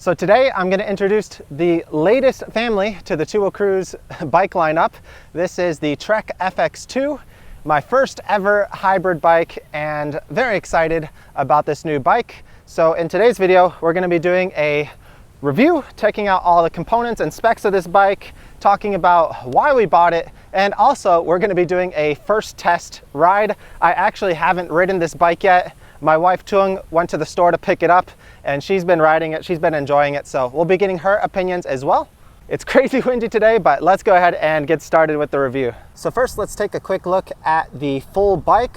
So today I'm going to introduce the latest family to the Two Wheel Cruise bike lineup. This is the Trek FX2, my first ever hybrid bike, and very excited about this new bike. So in today's video, we're going to be doing a review, checking out all the components and specs of this bike, talking about why we bought it, and also we're going to be doing a first test ride. I actually haven't ridden this bike yet. My wife Tung went to the store to pick it up and she's been riding it, she's been enjoying it, so we'll be getting her opinions as well. It's crazy windy today, but let's go ahead and get started with the review. So first, let's take a quick look at the full bike.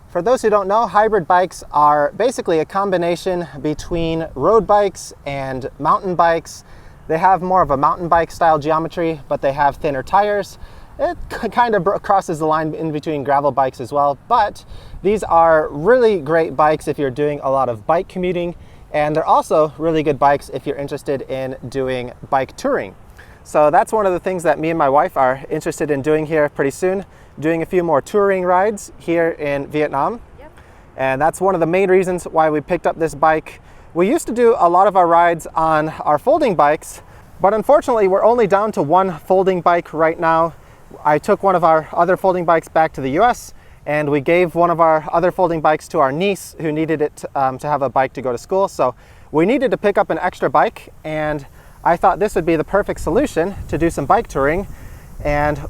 For those who don't know, hybrid bikes are basically a combination between road bikes and mountain bikes. They have more of a mountain bike style geometry, but they have thinner tires. It kind of crosses the line in between gravel bikes as well, but these are really great bikes if you're doing a lot of bike commuting, and they're also really good bikes if you're interested in doing bike touring. So that's one of the things that me and my wife are interested in doing here pretty soon, doing a few more touring rides here in Vietnam. Yep. And that's one of the main reasons why we picked up this bike. We used to do a lot of our rides on our folding bikes, but unfortunately we're only down to one folding bike right now. I took one of our other folding bikes back to the US, and we gave one of our other folding bikes to our niece who needed it to have a bike to go to school. So we needed to pick up an extra bike, and I thought this would be the perfect solution to do some bike touring. And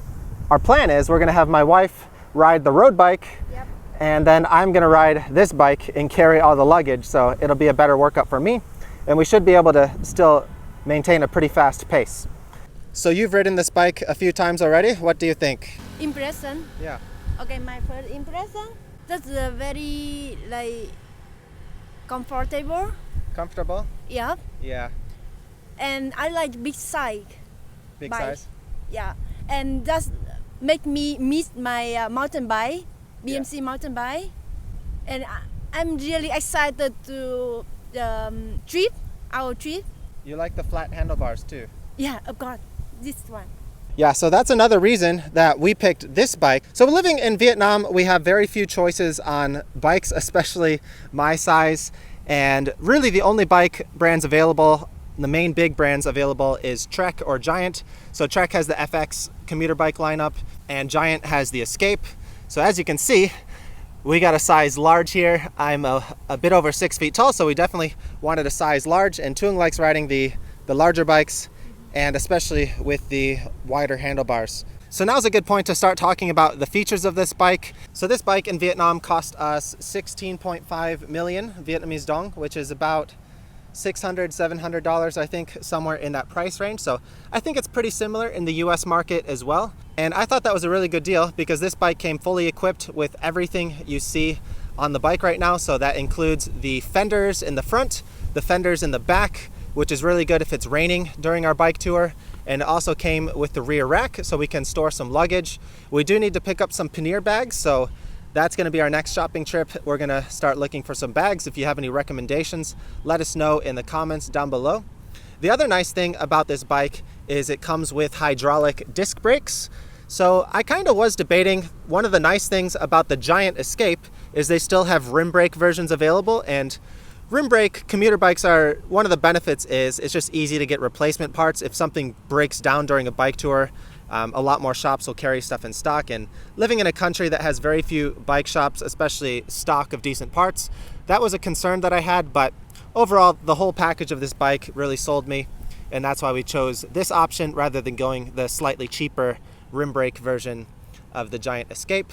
our plan is we're gonna have my wife ride the road bike, yep, and then I'm gonna ride this bike and carry all the luggage. So it'll be a better workout for me, and we should be able to still maintain a pretty fast pace. So you've ridden this bike a few times already. What do you think? Impression? Yeah. Okay, my first impression, that's very comfortable. Comfortable? Yeah. Yeah. And I like big size. Big bike. size? Yeah. And that's make me miss my mountain bike, BMC mountain bike. And I'm really excited to our trip. You like the flat handlebars too? Yeah, of course, this one. Yeah, so that's another reason that we picked this bike. So living in Vietnam, we have very few choices on bikes, especially my size. And really the only bike brands available, the main big brands available, is Trek or Giant. So Trek has the FX commuter bike lineup, and Giant has the Escape. So as you can see, we got a size large here. I'm a bit over 6 feet tall, so we definitely wanted a size large, and Tung likes riding the larger bikes, and especially with the wider handlebars. So now's a good point to start talking about the features of this bike. So this bike in Vietnam cost us 16.5 million Vietnamese dong, which is about $600, $700, I think, somewhere in that price range. So I think it's pretty similar in the US market as well. And I thought that was a really good deal because this bike came fully equipped with everything you see on the bike right now. So that includes the fenders in the front, the fenders in the back, which is really good if it's raining during our bike tour. And it also came with the rear rack, so we can store some luggage. We do need to pick up some pannier bags, so that's gonna be our next shopping trip. We're gonna start looking for some bags. If you have any recommendations, let us know in the comments down below. The other nice thing about this bike is it comes with hydraulic disc brakes. So I kind of was debating, one of the nice things about the Giant Escape is they still have rim brake versions available, and rim brake commuter bikes are, one of the benefits is it's just easy to get replacement parts. If something breaks down during a bike tour, a lot more shops will carry stuff in stock, and living in a country that has very few bike shops, especially stock of decent parts, that was a concern that I had. But overall, the whole package of this bike really sold me, and that's why we chose this option rather than going the slightly cheaper rim brake version of the Giant Escape.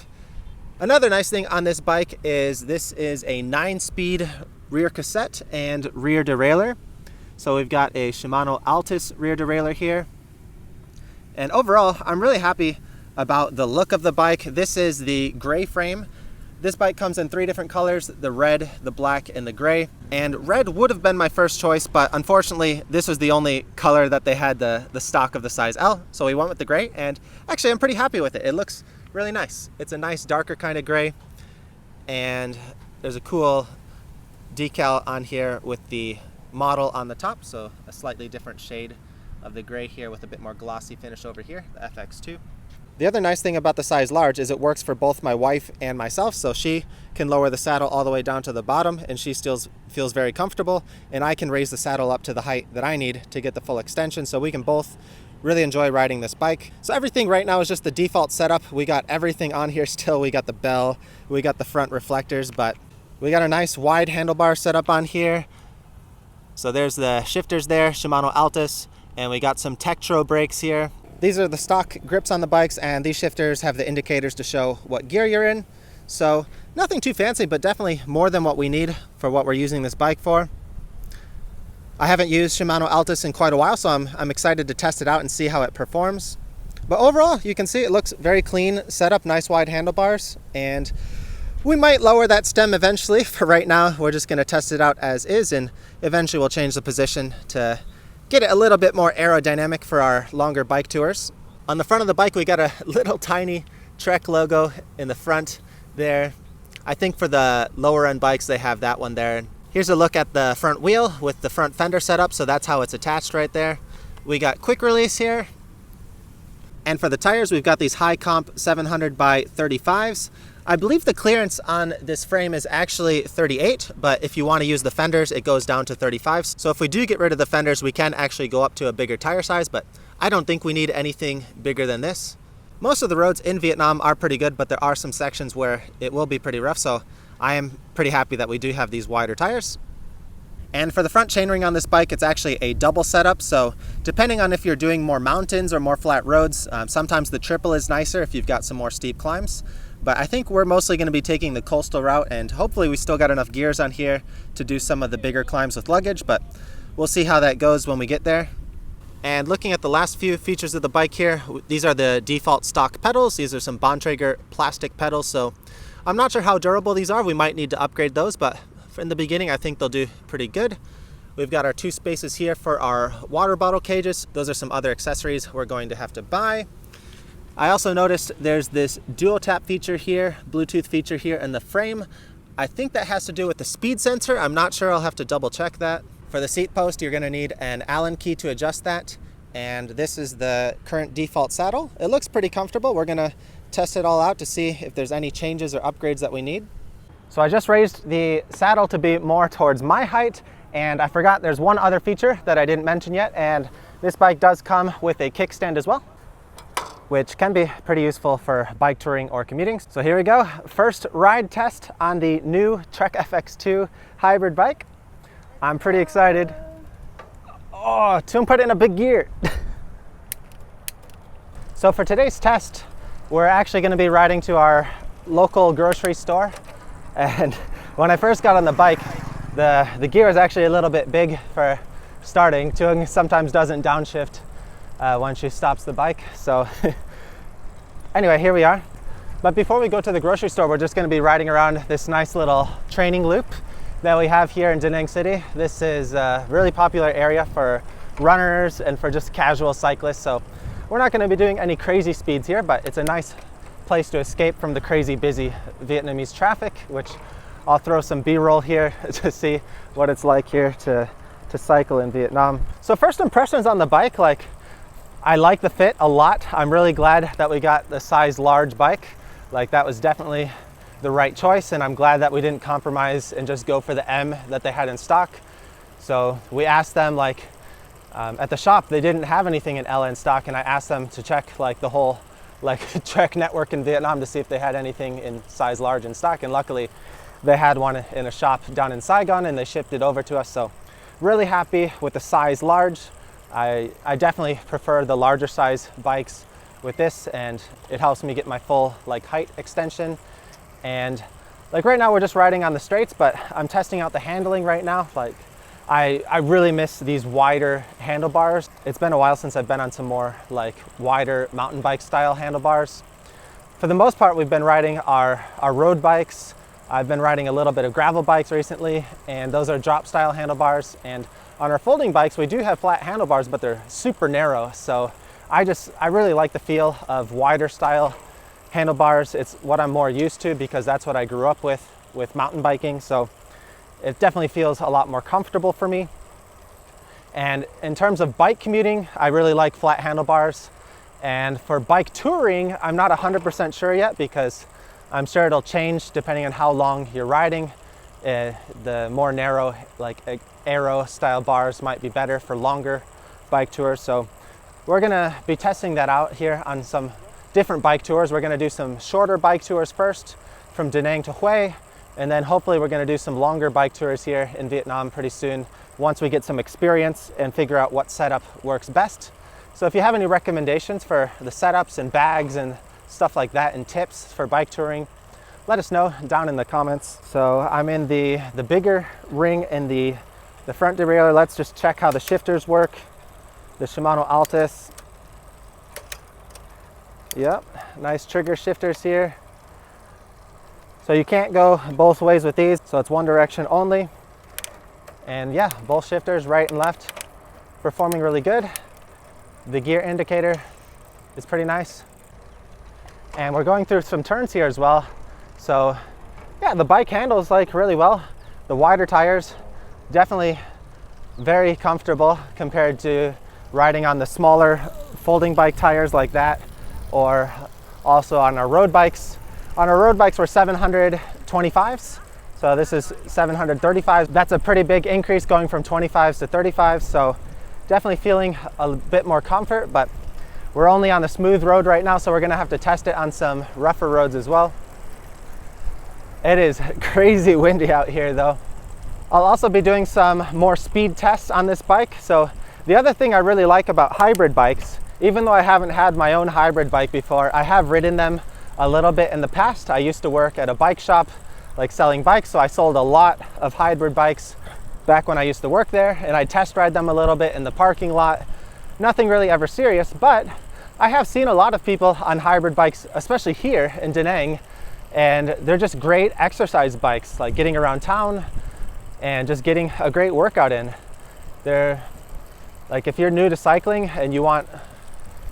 Another nice thing on this bike is this is a 9-speed rear cassette and rear derailleur. So we've got a Shimano Altus rear derailleur here. And overall, I'm really happy about the look of the bike. This is the gray frame. This bike comes in 3 different colors, the red, the black, and the gray. And red would have been my first choice, but unfortunately, this was the only color that they had the stock of the size L. So we went with the gray, and actually I'm pretty happy with it. It looks really nice. It's a nice darker kind of gray, and there's a cool decal on here with the model on the top, so a slightly different shade of the gray here with a bit more glossy finish over here, the FX2. The other nice thing about the size large is it works for both my wife and myself, so she can lower the saddle all the way down to the bottom and she still feels very comfortable, and I can raise the saddle up to the height that I need to get the full extension, so we can both really enjoy riding this bike. So everything right now is just the default setup. We got everything on here still. We got the bell, we got the front reflectors, but we got a nice wide handlebar setup on here. So there's the shifters there, Shimano Altus, and we got some Tektro brakes here. These are the stock grips on the bikes, and these shifters have the indicators to show what gear you're in. So nothing too fancy, but definitely more than what we need for what we're using this bike for. I haven't used Shimano Altus in quite a while, so I'm excited to test it out and see how it performs. But overall, you can see it looks very clean setup, nice wide handlebars, and we might lower that stem eventually. For right now, we're just going to test it out as is, and eventually we'll change the position to get it a little bit more aerodynamic for our longer bike tours. On the front of the bike, we got a little tiny Trek logo in the front there. I think for the lower end bikes, they have that one there. Here's a look at the front wheel with the front fender setup, so that's how it's attached right there. We got quick release here. And for the tires, we've got these high comp 700 by 35s. I believe the clearance on this frame is actually 38, but if you want to use the fenders, it goes down to 35s. So if we do get rid of the fenders, we can actually go up to a bigger tire size, but I don't think we need anything bigger than this. Most of the roads in Vietnam are pretty good, but there are some sections where it will be pretty rough, so I am pretty happy that we do have these wider tires. And for the front chainring on this bike, it's actually a double setup, so depending on if you're doing more mountains or more flat roads, sometimes the triple is nicer if you've got some more steep climbs. But I think we're mostly going to be taking the coastal route, and hopefully we still got enough gears on here to do some of the bigger climbs with luggage, but we'll see how that goes when we get there. And looking at the last few features of the bike here, these are the default stock pedals. These are some Bontrager plastic pedals, so I'm not sure how durable these are. We might need to upgrade those, but in the beginning I think they'll do pretty good. We've got our 2 spaces here for our water bottle cages. Those are some other accessories we're going to have to buy. I also noticed there's this dual tap feature here, Bluetooth feature here in the frame. I think that has to do with the speed sensor. I'm not sure, I'll have to double check that. For the seat post, you're going to need an Allen key to adjust that. And this is the current default saddle. It looks pretty comfortable. We're going to test it all out to see if there's any changes or upgrades that we need. So I just raised the saddle to be more towards my height, and I forgot there's one other feature that I didn't mention yet, and this bike does come with a kickstand as well, which can be pretty useful for bike touring or commuting. So here we go. First ride test on the new Trek FX2 hybrid bike. I'm pretty excited. Oh, Toon put in a big gear. So for today's test, we're actually going to be riding to our local grocery store. And when I first got on the bike, the gear is actually a little bit big for starting. Toon sometimes doesn't downshift when she stops the bike. So anyway, here we are. But before we go to the grocery store, we're just going to be riding around this nice little training loop that we have here in Da Nang City. This is a really popular area for runners and for just casual cyclists. So we're not going to be doing any crazy speeds here, but it's a nice place to escape from the crazy busy Vietnamese traffic, which I'll throw some B-roll here to see what it's like here to cycle in Vietnam. So first impressions on the bike, I like the fit a lot. I'm really glad that we got the size large bike. That was definitely the right choice, and I'm glad that we didn't compromise and just go for the M that they had in stock. So we asked them, at the shop, they didn't have anything in L in stock, and I asked them to check the whole Trek network in Vietnam to see if they had anything in size large in stock, and luckily they had one in a shop down in Saigon, and they shipped it over to us. So really happy with the size large. I definitely prefer the larger size bikes with this, and it helps me get my full height extension. And right now we're just riding on the straights, but I'm testing out the handling right now. I really miss these wider handlebars. It's been a while since I've been on some more wider mountain bike style handlebars. For the most part, we've been riding our road bikes. I've been riding a little bit of gravel bikes recently, and those are drop style handlebars. And on our folding bikes, we do have flat handlebars, but they're super narrow. So I really like the feel of wider style handlebars. It's what I'm more used to because that's what I grew up with mountain biking. So it definitely feels a lot more comfortable for me. And in terms of bike commuting, I really like flat handlebars. And for bike touring, I'm not 100% sure yet because I'm sure it'll change depending on how long you're riding. The more narrow, like aero style bars might be better for longer bike tours. So we're gonna be testing that out here on some different bike tours. We're gonna do some shorter bike tours first from Da Nang to Hue, and then hopefully we're gonna do some longer bike tours here in Vietnam pretty soon once we get some experience and figure out what setup works best. So if you have any recommendations for the setups and bags and stuff like that and tips for bike touring, let us know down in the comments. So I'm in the bigger ring in the front derailleur. Let's just check how the shifters work. The Shimano Altus. Yep, nice trigger shifters here. So you can't go both ways with these, so it's one direction only. And yeah, both shifters, right and left, performing really good. The gear indicator is pretty nice. And we're going through some turns here as well. So yeah, the bike handles like really well. The wider tires, definitely very comfortable compared to riding on the smaller folding bike tires like that, or also on our road bikes. On our road bikes, we're 725s. So this is 735. That's a pretty big increase going from 25s to 35s. So definitely feeling a bit more comfort, but we're only on the smooth road right now, so we're gonna have to test it on some rougher roads as well. It is crazy windy out here though. I'll also be doing some more speed tests on this bike. So the other thing I really like about hybrid bikes, even though I haven't had my own hybrid bike before, I have ridden them a little bit in the past. I used to work at a bike shop, like selling bikes, so I sold a lot of hybrid bikes back when I used to work there, and I test ride them a little bit in the parking lot. Nothing really ever serious, but I have seen a lot of people on hybrid bikes, especially here in Da Nang, and they're just great exercise bikes, like getting around town and just getting a great workout in. They're like, if you're new to cycling and you want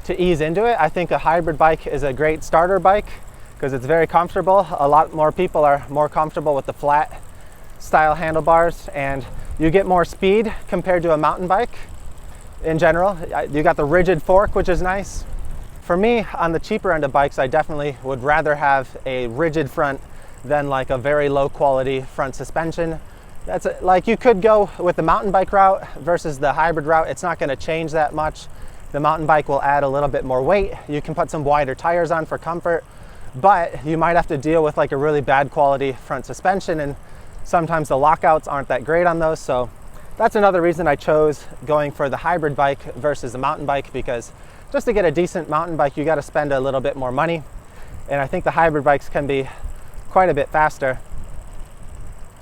to ease into it, I think a hybrid bike is a great starter bike because it's very comfortable. A lot more people are more comfortable with the flat style handlebars, and you get more speed compared to a mountain bike in general. You got the rigid fork, which is nice. For me, on the cheaper end of bikes, I definitely would rather have a rigid front than like a very low quality front suspension. That's like, you could go with the mountain bike route versus the hybrid route. It's not going to change that much. The mountain bike will add a little bit more weight. You can put some wider tires on for comfort, but you might have to deal with like a really bad quality front suspension, and sometimes the lockouts aren't that great on those. So that's another reason I chose going for the hybrid bike versus the mountain bike, because just to get a decent mountain bike, you got to spend a little bit more money. And I think the hybrid bikes can be quite a bit faster.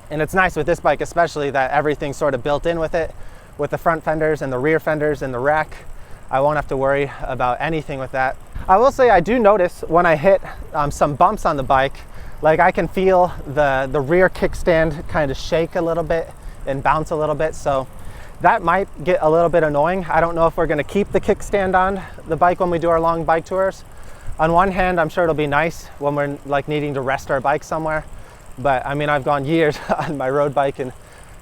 And it's nice with this bike, especially, that everything's sort of built in with it, with the front fenders and the rear fenders and the rack. I won't have to worry about anything with that. I will say I do notice when I hit some bumps on the bike, like I can feel the rear kickstand kind of shake a little bit and bounce a little bit. So that might get a little bit annoying. I don't know if we're gonna keep the kickstand on the bike when we do our long bike tours. On one hand, I'm sure it'll be nice when we're like needing to rest our bike somewhere. But I mean, I've gone years on my road bike and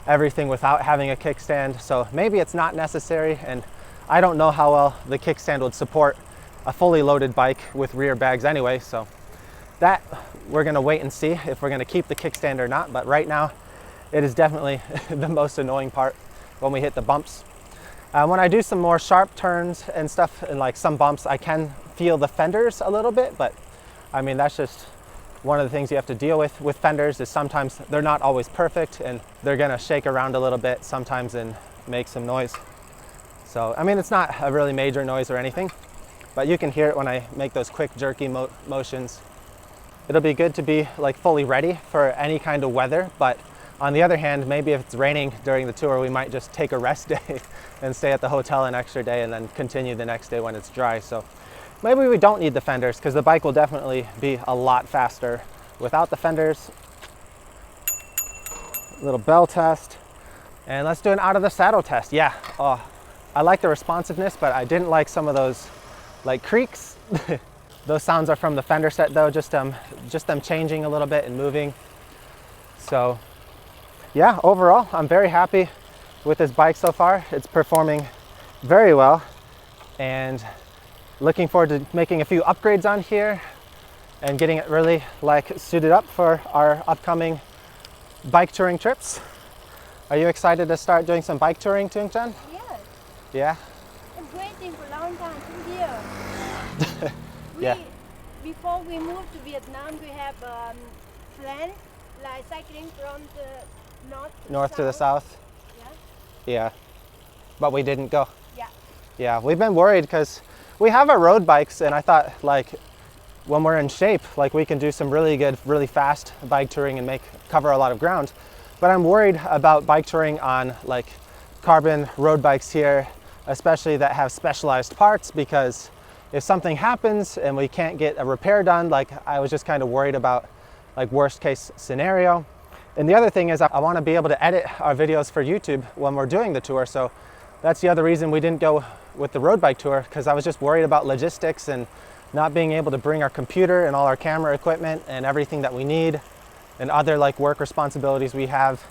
everything without having a kickstand. So maybe it's not necessary. And I don't know how well the kickstand would support a fully loaded bike with rear bags anyway. So that we're gonna wait and see if we're gonna keep the kickstand or not. But right now, it is definitely the most annoying part when we hit the bumps. When I do some more sharp turns and stuff, and like some bumps, I can feel the fenders a little bit, but I mean, that's just one of the things you have to deal with fenders, is sometimes they're not always perfect and they're gonna shake around a little bit sometimes and make some noise. So, I mean, it's not a really major noise or anything, but you can hear it when I make those quick jerky motions. It'll be good to be like fully ready for any kind of weather, but on the other hand, maybe if it's raining during the tour, we might just take a rest day and stay at the hotel an extra day and then continue the next day when it's dry. So maybe we don't need the fenders, because the bike will definitely be a lot faster without the fenders. Little bell test. And let's do an out of the saddle test. Yeah, oh, I like the responsiveness, but I didn't like some of those like creaks. Those sounds are from the fender set though, just them changing a little bit and moving. So yeah, overall, I'm very happy with this bike so far. It's performing very well. And looking forward to making a few upgrades on here and getting it really like suited up for our upcoming bike touring trips. Are you excited to start doing some bike touring, Tung-chan? Yes. Yeah? I'm waiting for a long time, 2 years. Yeah. Before we moved to Vietnam, we have plan like cycling from the north To the south? Yeah. Yeah. But we didn't go. Yeah. Yeah, we've been worried because we have our road bikes, and I thought like when we're in shape, like we can do some really good, really fast bike touring and cover a lot of ground. But I'm worried about bike touring on like carbon road bikes here, especially that have specialized parts, because if something happens and we can't get a repair done, like I was just kind of worried about like worst case scenario. And the other thing is I want to be able to edit our videos for YouTube when we're doing the tour. So that's the other reason we didn't go with the road bike tour, because I was just worried about logistics and not being able to bring our computer and all our camera equipment and everything that we need and other like work responsibilities we have.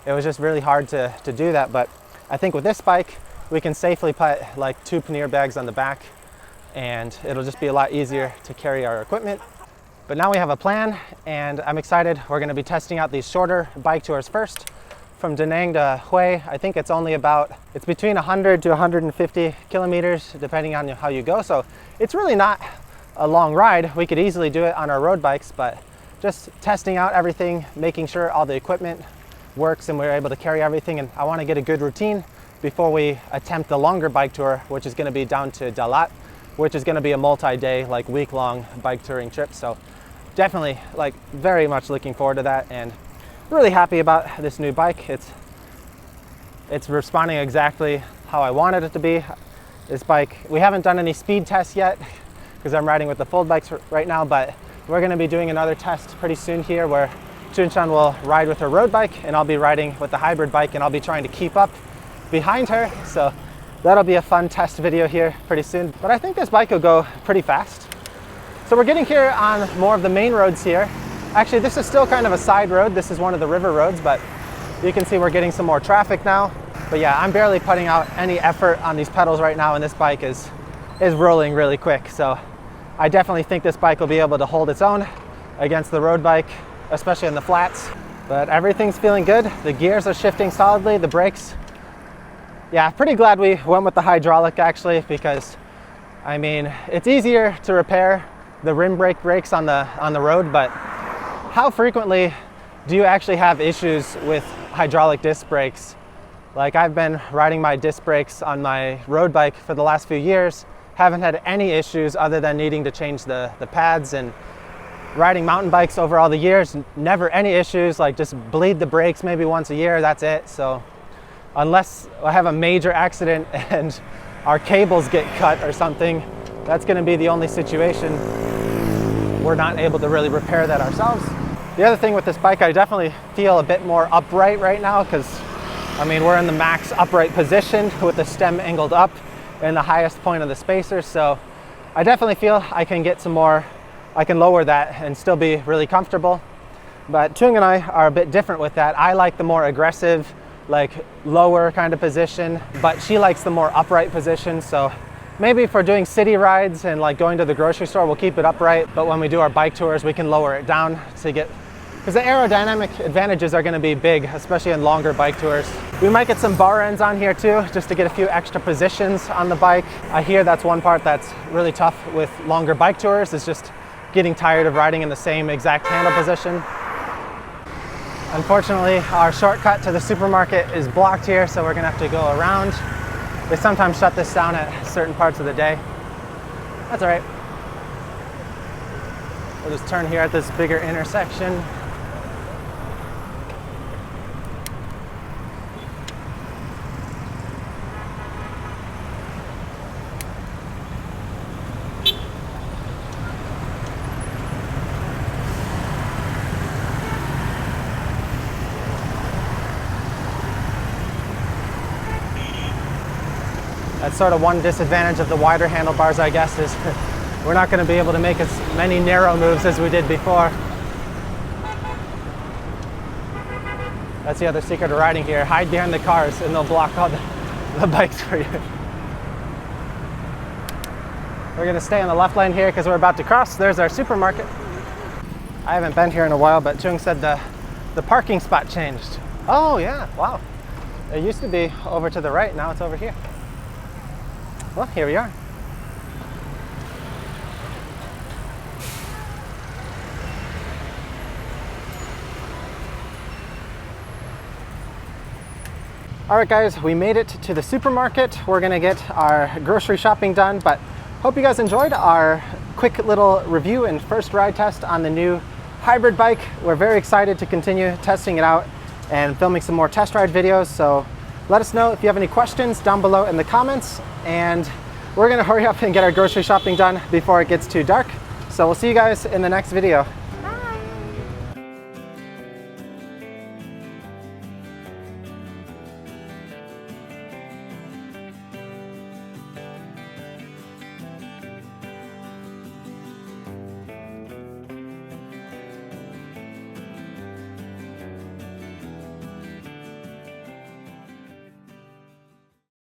It was just really hard to do that. But I think with this bike, we can safely put like 2 pannier bags on the back, and it'll just be a lot easier to carry our equipment. But now we have a plan, and I'm excited. We're going to be testing out these shorter bike tours first. From Da Nang to Hue, I think it's between 100 to 150 kilometers, depending on how you go. So it's really not a long ride. We could easily do it on our road bikes, but just testing out everything, making sure all the equipment works and we're able to carry everything. And I want to get a good routine before we attempt the longer bike tour, which is going to be down to Dalat, which is going to be a multi-day, like week-long bike touring trip. So definitely like very much looking forward to that, and really happy about this new bike. It's responding exactly how I wanted it to be. This bike, we haven't done any speed tests yet because I'm riding with the fold bikes right now, but we're going to be doing another test pretty soon here where Chun-chan will ride with her road bike and I'll be riding with the hybrid bike, and I'll be trying to keep up behind her. So that'll be a fun test video here pretty soon. But I think this bike will go pretty fast. So we're getting here on more of the main roads here. Actually, this is still kind of a side road. This is one of the river roads, but you can see we're getting some more traffic now. But yeah, I'm barely putting out any effort on these pedals right now, and this bike is rolling really quick. So I definitely think this bike will be able to hold its own against the road bike, especially in the flats. But everything's feeling good. The gears are shifting solidly, the brakes. Yeah, pretty glad we went with the hydraulic actually, because I mean, it's easier to repair the rim brake brakes on the road, but how frequently do you actually have issues with hydraulic disc brakes? Like, I've been riding my disc brakes on my road bike for the last few years, haven't had any issues other than needing to change the pads, and riding mountain bikes over all the years, never any issues, like just bleed the brakes maybe once a year, that's it. So unless I have a major accident and our cables get cut or something, that's going to be the only situation. We're not able to really repair that ourselves. The other thing with this bike, I definitely feel a bit more upright right now, because I mean, we're in the max upright position with the stem angled up in the highest point of the spacer. So I definitely feel I can get some more, I can lower that and still be really comfortable. But Tung and I are a bit different with that. I like the more aggressive, like lower kind of position, but she likes the more upright position. So maybe for doing city rides and like going to the grocery store, we'll keep it upright. But when we do our bike tours, we can lower it down to get, because the aerodynamic advantages are going to be big, especially in longer bike tours. We might get some bar ends on here too, just to get a few extra positions on the bike. I hear that's one part that's really tough with longer bike tours, is just getting tired of riding in the same exact handle position. Unfortunately, our shortcut to the supermarket is blocked here, so we're gonna have to go around. They sometimes shut this down at certain parts of the day. That's all right. We'll just turn here at this bigger intersection. That's sort of one disadvantage of the wider handlebars, I guess, is we're not going to be able to make as many narrow moves as we did before. That's the other secret of riding here. Hide behind the cars and they'll block all the bikes for you. We're gonna stay on the left lane here because we're about to cross. There's our supermarket. I haven't been here in a while, but Chung said the parking spot changed. Oh yeah, wow. It used to be over to the right, now it's over here. Well, here we are. All right guys, we made it to the supermarket. We're gonna get our grocery shopping done, but hope you guys enjoyed our quick little review and first ride test on the new hybrid bike. We're very excited to continue testing it out and filming some more test ride videos. So let us know if you have any questions down below in the comments, and we're gonna hurry up and get our grocery shopping done before it gets too dark. So we'll see you guys in the next video.